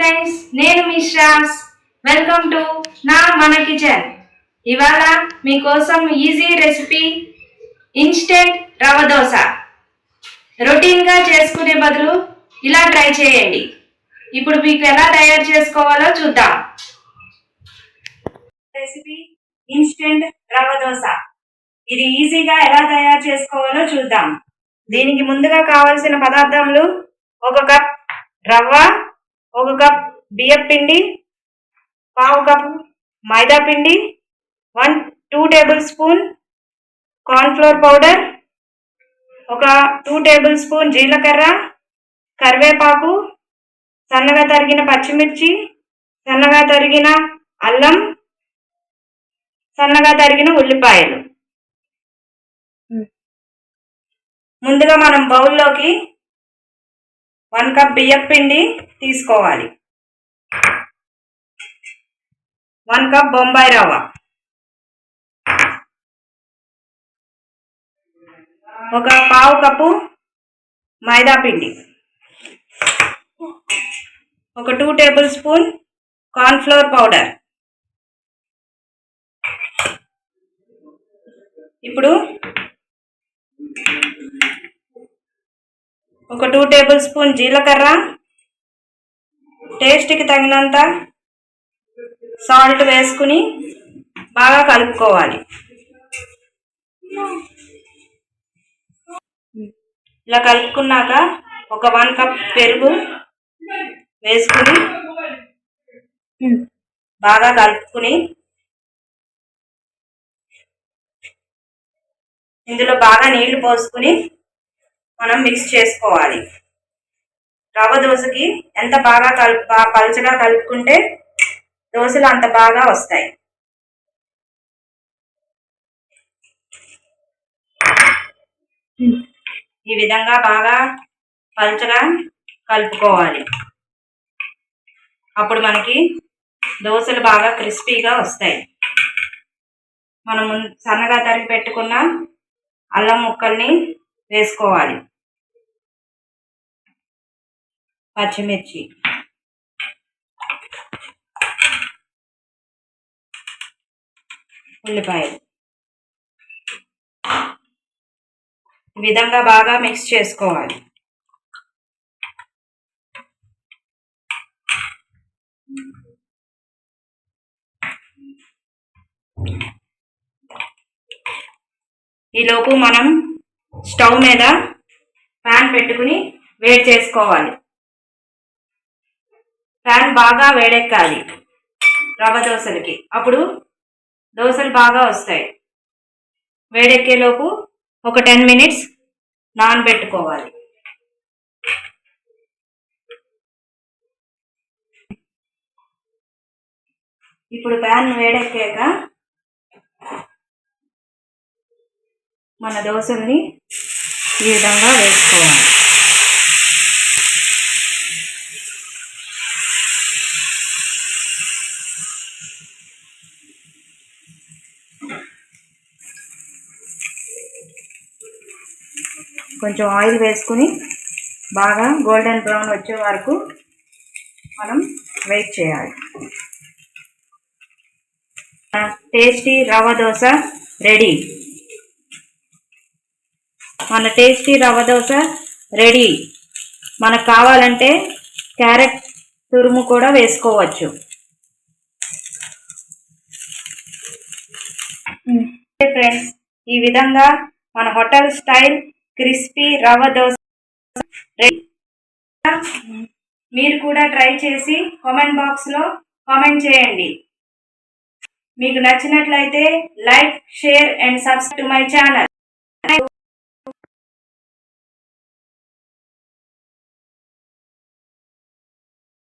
Friends, నేను మీ శ్రాస్. Welcome to నా మన కిచెన్. ఇవాళ మీకోసం easy recipe instant rava dosa. రొటీన్గా చేసుకునే బదులు ఇలా ట్రై చేయండి. ఇప్పుడు మీకు ఎలా తయారు చేసుకోవాలో చూద్దాం. Recipe instant rava dosa. ఇది ఈజీగా ఎలా తయారు చేసుకోవాలో చూద్దాం. దీనికి ముందుగా కావలసిన పదార్థములు: 1 కప్ రవ్వ, 1 కప్ బియ్యం పిండి, 1/2 కప్ మైదా పిండి, 2 table spoon cornflour powder, 2 table spoon జీలకర్ర, కరివేపాకు, సన్నగా తరిగిన పచ్చిమిర్చి, సన్నగా తరిగిన అల్లం, సన్నగా తరిగిన ఉల్లిపాయలు. ముందుగా మనం బౌల్లోకి 1 కప్ బియ్యం పిండి తీసుకోవాలి, 1 కప్ బొంబాయి రవ్వ, 1/2 కప్పు మైదా పిండి, 2 టేబుల్ స్పూన్ కార్న్ఫ్లోర్ పౌడర్. ఇప్పుడు 2 టేబుల్ స్పూన్ జీలకర్ర, టేస్ట్కి తగినంత సాల్ట్ వేసుకుని బాగా కలుపుకోవాలి. ఇలా కలుపుకున్నాక 1 కప్ పెరుగు వేసుకుని బాగా కలుపుకుని ఇందులో బాగా నీళ్లు పోసుకుని మనం మిక్స్ చేసుకోవాలి. రవ్వ దోశకి ఎంత బాగా పలుచగా కలుపుకుంటే దోశలు అంత బాగా వస్తాయి. ఈ విధంగా బాగా పలుచగా కలుపుకోవాలి. అప్పుడు మనకి దోశలు బాగా క్రిస్పీగా వస్తాయి. మనం సన్నగా తరిగి పెట్టుకున్న అల్లం ముక్కల్ని వేసుకోవాలి, పచ్చిమిర్చి, ఉల్లిపాయలు. ఈ విధంగా బాగా మిక్స్ చేసుకోవాలి. ఈలోపు మనం స్టవ్ మీద ప్యాన్ పెట్టుకుని వేడి చేసుకోవాలి. ప్యాన్ బాగా వేడెక్కాలి రవ్వ దోశలకి, అప్పుడు దోశలు బాగా వస్తాయి. వేడెక్కేలోపు 10 మినిట్స్ నానబెట్టుకోవాలి. ఇప్పుడు ప్యాన్ వేడెక్కాక మన దోశల్ని ఈ విధంగా వేసుకోవాలి. కొంచెం ఆయిల్ వేసుకుని బాగా గోల్డెన్ బ్రౌన్ వచ్చే వరకు మనం వెయిట్ చేయాలి. Tasty rava dosa ready. మన టేస్టీ రవ్వ దోశ రెడీ. మనకు కావాలంటే క్యారెట్ తురుము కూడా వేసుకోవచ్చు. ఫ్రెండ్స్, ఈ విధంగా మన hotel style crispy rava dosa ready. మీరు కూడా ట్రై చేసి కామెంట్ బాక్స్లో కామెంట్ చేయండి. మీకు నచ్చినట్లయితే like, share and subscribe to my channel.